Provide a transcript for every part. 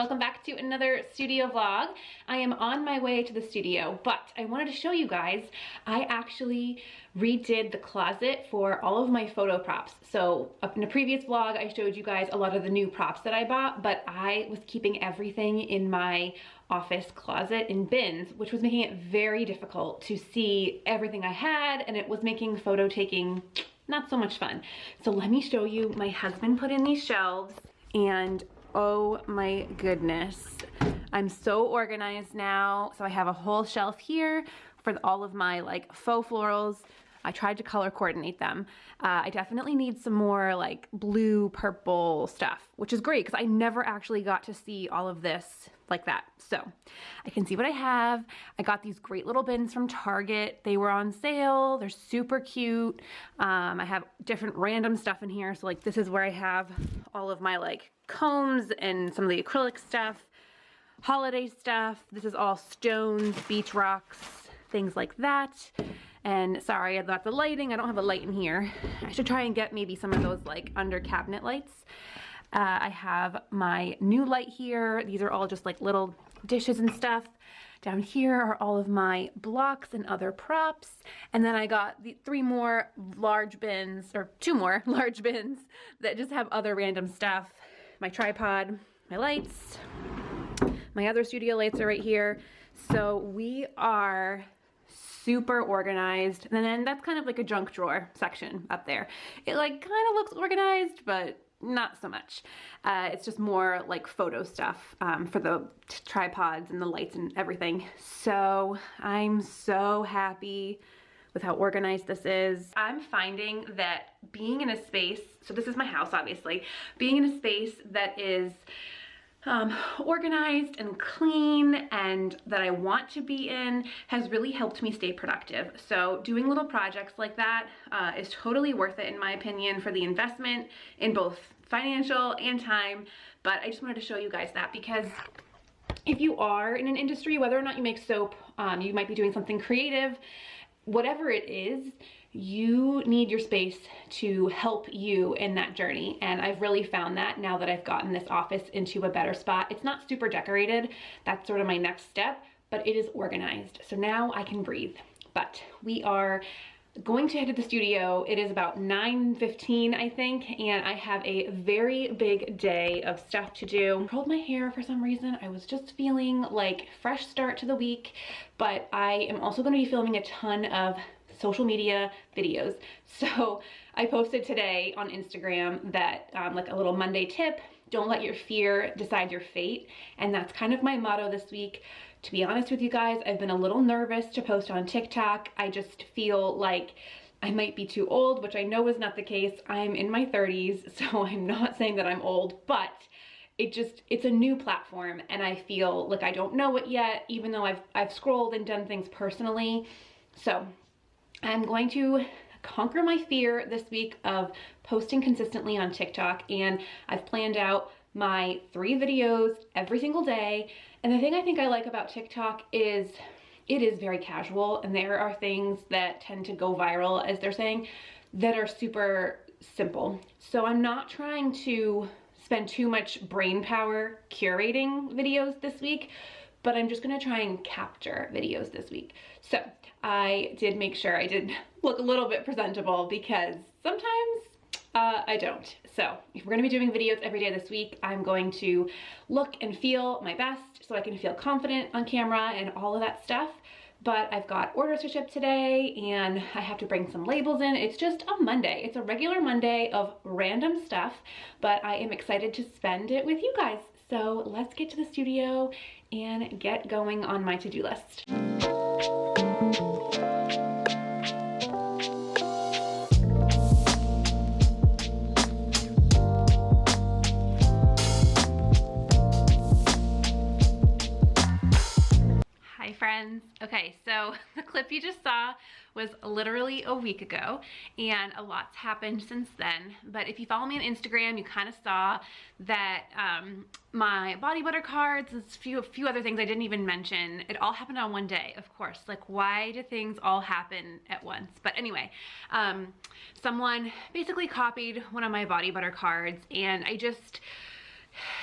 welcome back to another studio vlog. I am on my way to the studio, but I wanted to show you guys, I actually redid the closet for all of my photo props. So up in a previous vlog, I showed you guys a lot of the new props that I bought, but I was keeping everything in my office closet in bins, which was making it very difficult to see everything I had, and it was making photo taking not so much fun. So let me show you. My husband put in these shelves, and oh my goodness, I'm so organized now. So I have a whole shelf here for all of my like faux florals. I tried to color coordinate them. I definitely need some more like blue, purple stuff, which is great because I never actually got to see all of this like that. So I can see what I have. I got these great little bins from Target. They were on sale. They're super cute. I have different random stuff in here. So like this is where I have all of my like combs and some of the acrylic stuff, holiday stuff. This is all stones, beach rocks, things like that. And sorry about the lighting, I don't have a light in here. I should try and get maybe some of those like under cabinet lights. I have my new light here. These are all just like little dishes and stuff. Down here are all of my blocks and other props. And then I got the two more large bins that just have other random stuff. My tripod, my lights, my other studio lights are right here. So we are super organized. And then that's kind of like a junk drawer section up there. It like kind of looks organized, but not so much. It's just more like photo stuff for the tripods and the lights and everything. So I'm so happy with how organized this is. I'm finding that being in a space, so this is my house obviously, being in a space that is organized and clean and that I want to be in has really helped me stay productive. So doing little projects like that is totally worth it in my opinion for the investment in both financial and time. But I just wanted to show you guys that because if you are in an industry, whether or not you make soap, you might be doing something creative, whatever it is, you need your space to help you in that journey. And I've really found that now that I've gotten this office into a better spot. It's not super decorated. That's sort of my next step, but it is organized. So now I can breathe. But we are going to head to the studio. It is about 9:15, I think, and I have a very big day of stuff to do. I curled my hair for some reason. I was just feeling like fresh start to the week, but I am also going to be filming a ton of social media videos. So I posted today on Instagram that like a little Monday tip, don't let your fear decide your fate. And that's kind of my motto this week. To be honest with you guys, I've been a little nervous to post on TikTok. I just feel like I might be too old, which I know is not the case. I'm in my 30s, so I'm not saying that I'm old, but it's a new platform and I feel like I don't know it yet, even though I've scrolled and done things personally. So I'm going to conquer my fear this week of posting consistently on TikTok, and I've planned out my 3 videos every single day. And the thing I think I like about TikTok is it is very casual, and there are things that tend to go viral, as they're saying, that are super simple. So I'm not trying to spend too much brain power curating videos this week, but I'm just gonna try and capture videos this week. So I did make sure I did look a little bit presentable because sometimes I don't. So if we're gonna be doing videos every day this week, I'm going to look and feel my best so I can feel confident on camera and all of that stuff. But I've got orders to ship today and I have to bring some labels in. It's just a Monday. It's a regular Monday of random stuff, but I am excited to spend it with you guys. So let's get to the studio and get going on my to-do list. Hi friends. Okay, so the clip you just saw was literally a week ago and a lot's happened since then. But if you follow me on Instagram, you kind of saw that my body butter cards, a few other things I didn't even mention, it all happened on one day, of course. Like, why do things all happen at once? But anyway, someone basically copied one of my body butter cards, and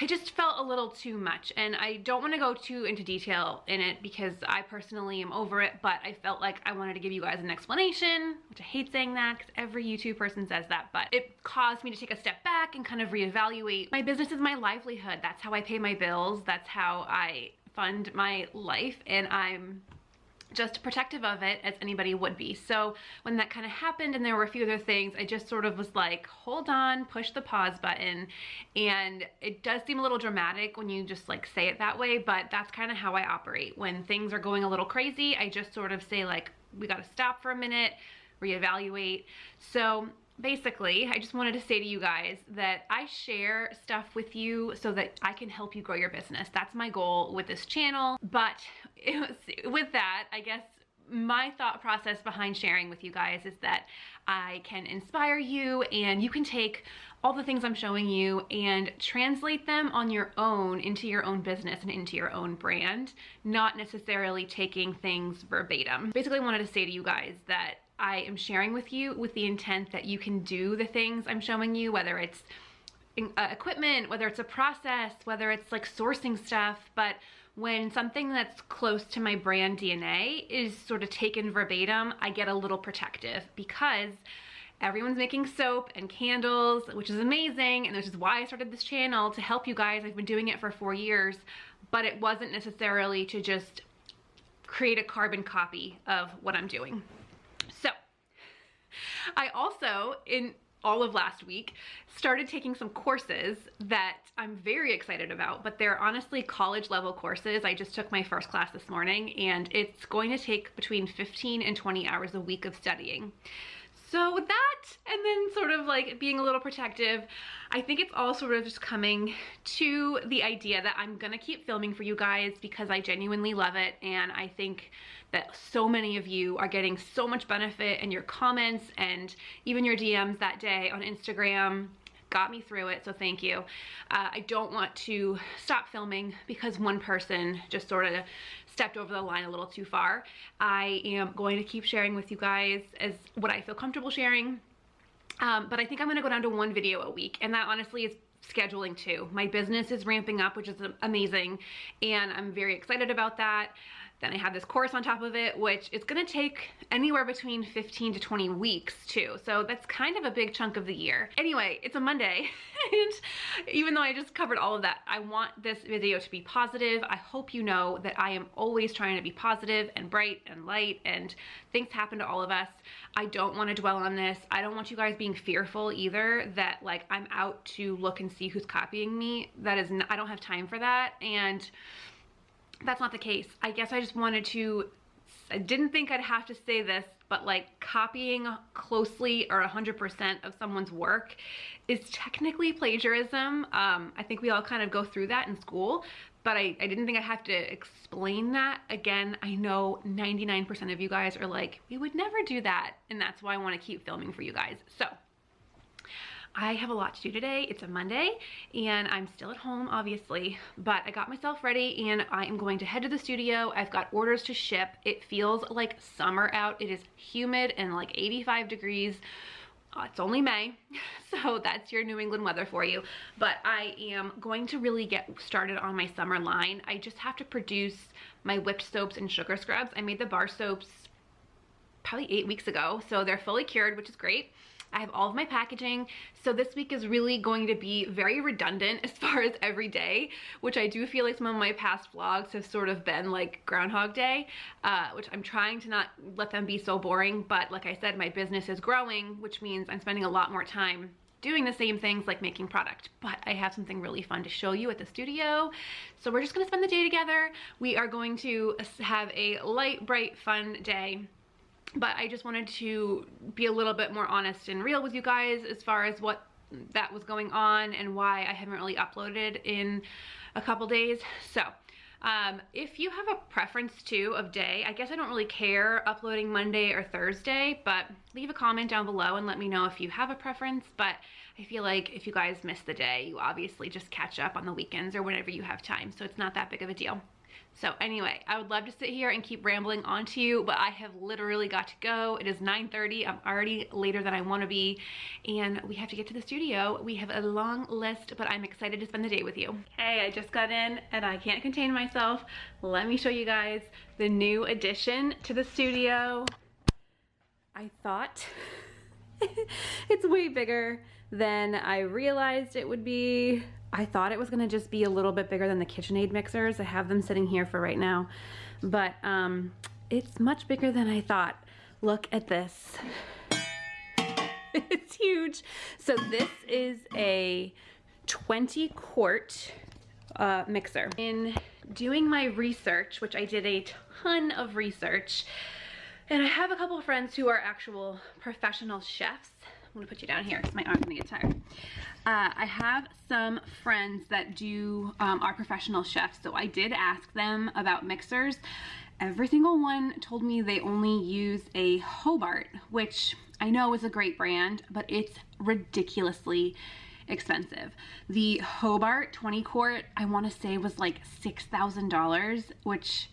it just felt a little too much, and I don't want to go too into detail in it because I personally am over it, but I felt like I wanted to give you guys an explanation, which I hate saying that because every YouTube person says that, but it caused me to take a step back and kind of reevaluate. My business is my livelihood. That's how I pay my bills. That's how I fund my life, and I'm just protective of it as anybody would be. So when that kind of happened and there were a few other things, I just sort of was like, hold on, push the pause button. And it does seem a little dramatic when you just like say it that way, but that's kind of how I operate. When things are going a little crazy, I just sort of say like, we got to stop for a minute, reevaluate. So basically, I just wanted to say to you guys that I share stuff with you so that I can help you grow your business. That's my goal with this channel. But with that, I guess my thought process behind sharing with you guys is that I can inspire you, and you can take all the things I'm showing you and translate them on your own into your own business and into your own brand, not necessarily taking things verbatim. Basically, I wanted to say to you guys that I am sharing with you with the intent that you can do the things I'm showing you, whether it's equipment, whether it's a process, whether it's like sourcing stuff. But when something that's close to my brand DNA is sort of taken verbatim, I get a little protective because everyone's making soap and candles, which is amazing, and this is why I started this channel, to help you guys. I've been doing it for 4 years, but it wasn't necessarily to just create a carbon copy of what I'm doing. So I also, in all of last week, started taking some courses that I'm very excited about, but they're honestly college level courses. I just took my first class this morning, and it's going to take between 15 and 20 hours a week of studying. So with that, and then sort of like being a little protective, I think it's all sort of just coming to the idea that I'm gonna keep filming for you guys because I genuinely love it, and I think that so many of you are getting so much benefit, and your comments and even your DMs that day on Instagram got me through it, so thank you. I don't want to stop filming because one person just sort of stepped over the line a little too far. I am going to keep sharing with you guys as what I feel comfortable sharing, but I think I'm gonna go down to 1 video a week, and that honestly is scheduling too. My business is ramping up, which is amazing, and I'm very excited about that. Then I have this course on top of it, which is gonna take anywhere between 15 to 20 weeks too. So that's kind of a big chunk of the year. Anyway, it's a Monday, and even though I just covered all of that, I want this video to be positive. I hope you know that I am always trying to be positive and bright and light, and things happen to all of us. I don't want to dwell on this. I don't want you guys being fearful either that like I'm out to look and see who's copying me. That is, I don't have time for that, and that's not the case. I guess I just wanted to, I didn't think I'd have to say this, but like copying closely or 100% of someone's work is technically plagiarism. I think we all kind of go through that in school, but I didn't think I'd have to explain that. Again, I know 99% of you guys are like, we would never do that, and that's why I want to keep filming for you guys. So I have a lot to do today. It's a Monday, and I'm still at home, obviously, but I got myself ready, and I am going to head to the studio. I've got orders to ship. It feels like summer out. It is humid and like 85 degrees. It's only May, so that's your New England weather for you. But I am going to really get started on my summer line. I just have to produce my whipped soaps and sugar scrubs. I made the bar soaps probably 8 weeks ago, so they're fully cured, which is great. I have all of my packaging, so this week is really going to be very redundant as far as every day, which I do feel like some of my past vlogs have sort of been like Groundhog Day, which I'm trying to not let them be so boring, but like I said, my business is growing, which means I'm spending a lot more time doing the same things like making product. But I have something really fun to show you at the studio, so we're just gonna spend the day together. We are going to have a light, bright, fun day. But I just wanted to be a little bit more honest and real with you guys as far as what that was going on and why I haven't really uploaded in a couple days. So if you have a preference too of day, I guess I don't really care uploading Monday or Thursday, but leave a comment down below and let me know if you have a preference. But I feel like if you guys miss the day, you obviously just catch up on the weekends or whenever you have time, so it's not that big of a deal. So anyway, I would love to sit here and keep rambling on to you, but I have literally got to go. It is 9:30. I'm already later than I want to be, and we have to get to the studio. We have a long list, but I'm excited to spend the day with you. Hey, I just got in and I can't contain myself. Let me show you guys the new addition to the studio. I thought it's way bigger than I realized it would be. I thought it was gonna just be a little bit bigger than the KitchenAid mixers. I have them sitting here for right now, but it's much bigger than I thought. Look at this. It's huge. So this is a 20-quart mixer. In doing my research, which I did a ton of research, and I have a couple of friends who are actual professional chefs. I'm gonna put you down here because my arm's gonna get tired. I have some friends that are professional chefs, so I did ask them about mixers. Every single one told me they only use a Hobart, which I know is a great brand, but it's ridiculously expensive. The Hobart 20-quart, I wanna say was like $6,000, which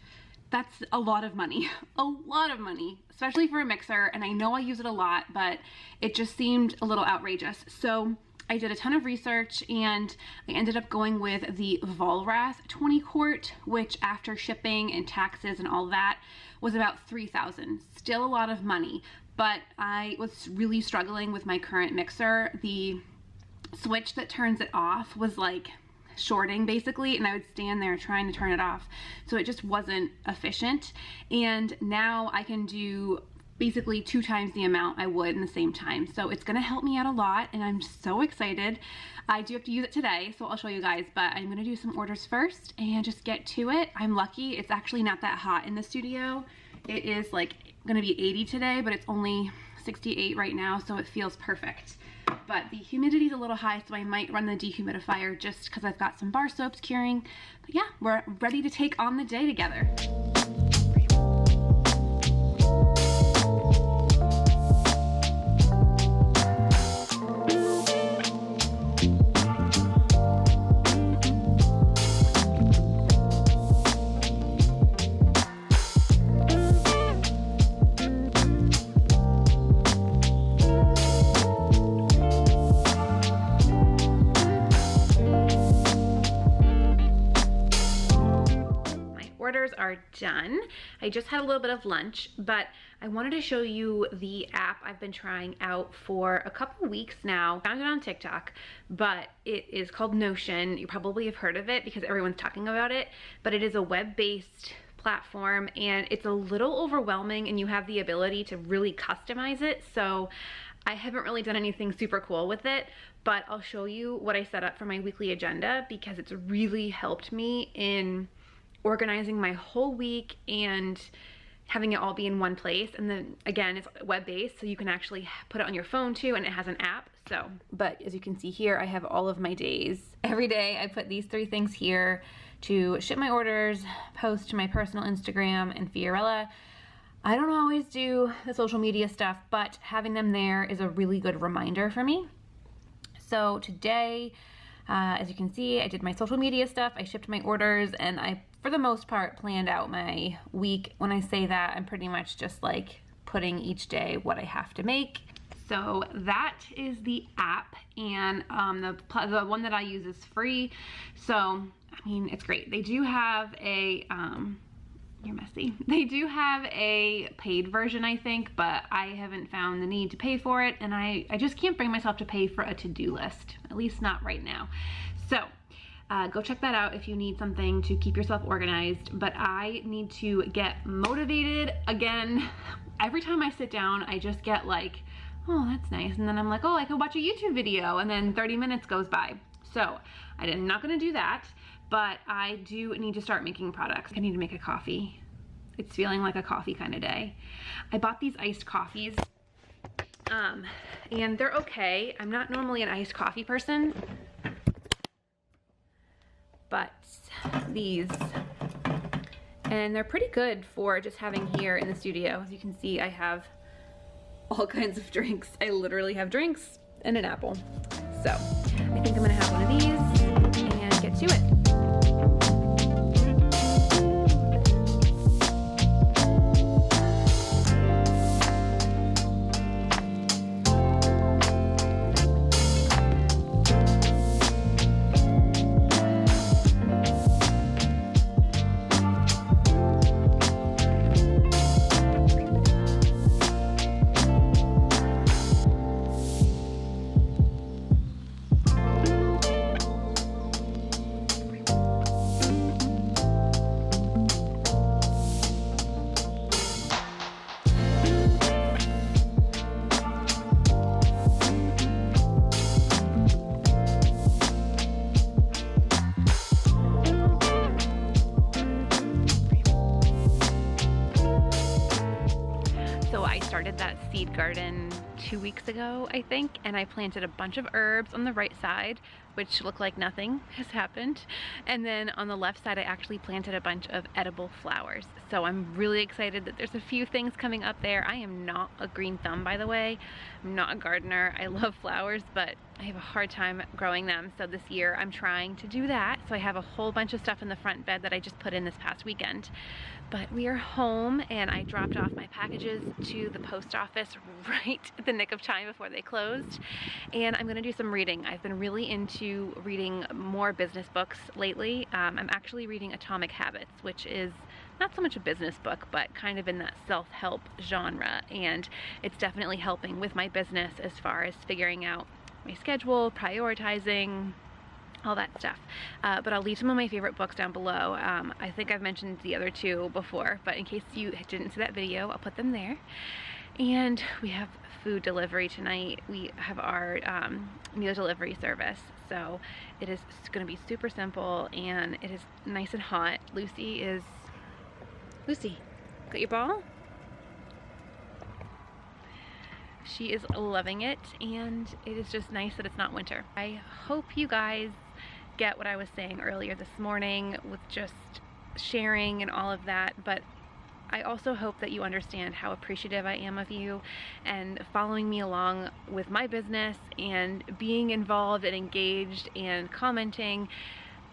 that's a lot of money, a lot of money, especially for a mixer. And I know I use it a lot, but it just seemed a little outrageous. So I did a ton of research and I ended up going with the Vollrath 20-quart, which after shipping and taxes and all that was about $3,000. Still a lot of money, but I was really struggling with my current mixer. The switch that turns it off was like shorting basically, and I would stand there trying to turn it off, so it just wasn't efficient. And now I can do basically 2 times the amount I would in the same time, so it's gonna help me out a lot, and I'm so excited. I do have to use it today, so I'll show you guys, but I'm gonna do some orders first and just get to it. I'm lucky it's actually not that hot in the studio. It is like gonna be 80 today, but it's only 68 right now, so it feels perfect. But the humidity is a little high, so I might run the dehumidifier just because I've got some bar soaps curing. But yeah, we're ready to take on the day together. Orders are done. I just had a little bit of lunch, but I wanted to show you the app I've been trying out for a couple weeks now. Found it on TikTok, but it is called Notion. You probably have heard of it because everyone's talking about it, but it is a web-based platform and it's a little overwhelming, and you have the ability to really customize it. So I haven't really done anything super cool with it, but I'll show you what I set up for my weekly agenda because it's really helped me in organizing my whole week and having it all be in one place. And then again, it's web-based, so you can actually put it on your phone too, and it has an app. So, but as you can see here, I have all of my days. Every day I put these 3 things here to ship my orders, post to my personal Instagram and Fiorella. I don't always do the social media stuff, but having them there is a really good reminder for me. So today, as you can see, I did my social media stuff, I shipped my orders, and I, for the most part, planned out my week. When I say that, I'm pretty much just like putting each day what I have to make. So that is the app, and the one that I use is free. So, I mean, it's great. They do have a, you're messy. They do have a paid version, I think, but I haven't found the need to pay for it, and I just can't bring myself to pay for a to-do list, at least not right now. So go check that out if you need something to keep yourself organized. But I need to get motivated again. Every time I sit down, I just get like, oh, that's nice. And then I'm like, oh, I could watch a YouTube video, and then 30 minutes goes by. So I'm not gonna do that, but I do need to start making products. I need to make a coffee. It's feeling like a coffee kind of day. I bought these iced coffees, and they're okay. I'm not normally an iced coffee person, but these, and they're pretty good for just having here in the studio. As you can see, I have all kinds of drinks. I literally have drinks and an apple. So I think I'm gonna have one of these and get to it. I started that seed garden 2 weeks ago, I think, and I planted a bunch of herbs on the right side, which look like nothing has happened. And then on the left side, I actually planted a bunch of edible flowers. So I'm really excited that there's a few things coming up there. I am not a green thumb, by the way. I'm not a gardener. I love flowers, but I have a hard time growing them. So this year I'm trying to do that. So I have a whole bunch of stuff in the front bed that I just put in this past weekend. But we are home, and I dropped off my packages to the post office right at the nick of time before they closed. And I'm gonna do some reading. I've been really into reading more business books lately. I'm actually reading Atomic Habits, which is not so much a business book, but kind of in that self-help genre. And it's definitely helping with my business as far as figuring out my schedule, prioritizing, all that stuff. But I'll leave some of my favorite books down below. I think I've mentioned the other two before, but in case you didn't see that video, I'll put them there. And we have food delivery tonight. We have our meal delivery service. So it is gonna be super simple, and it is nice and hot. Lucy, got your ball? She is loving it, and it is just nice that it's not winter. I hope you guys get what I was saying earlier this morning with just sharing and all of that, but I also hope that you understand how appreciative I am of you and following me along with my business and being involved and engaged and commenting.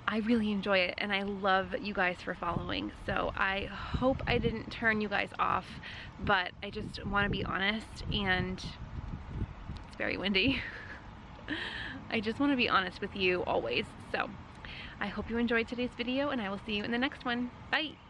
I really enjoy it, and I love you guys for following. So I hope I didn't turn you guys off, but I just want to be honest, and it's very windy. I just want to be honest with you always. So I hope you enjoyed today's video, and I will see you in the next one. Bye!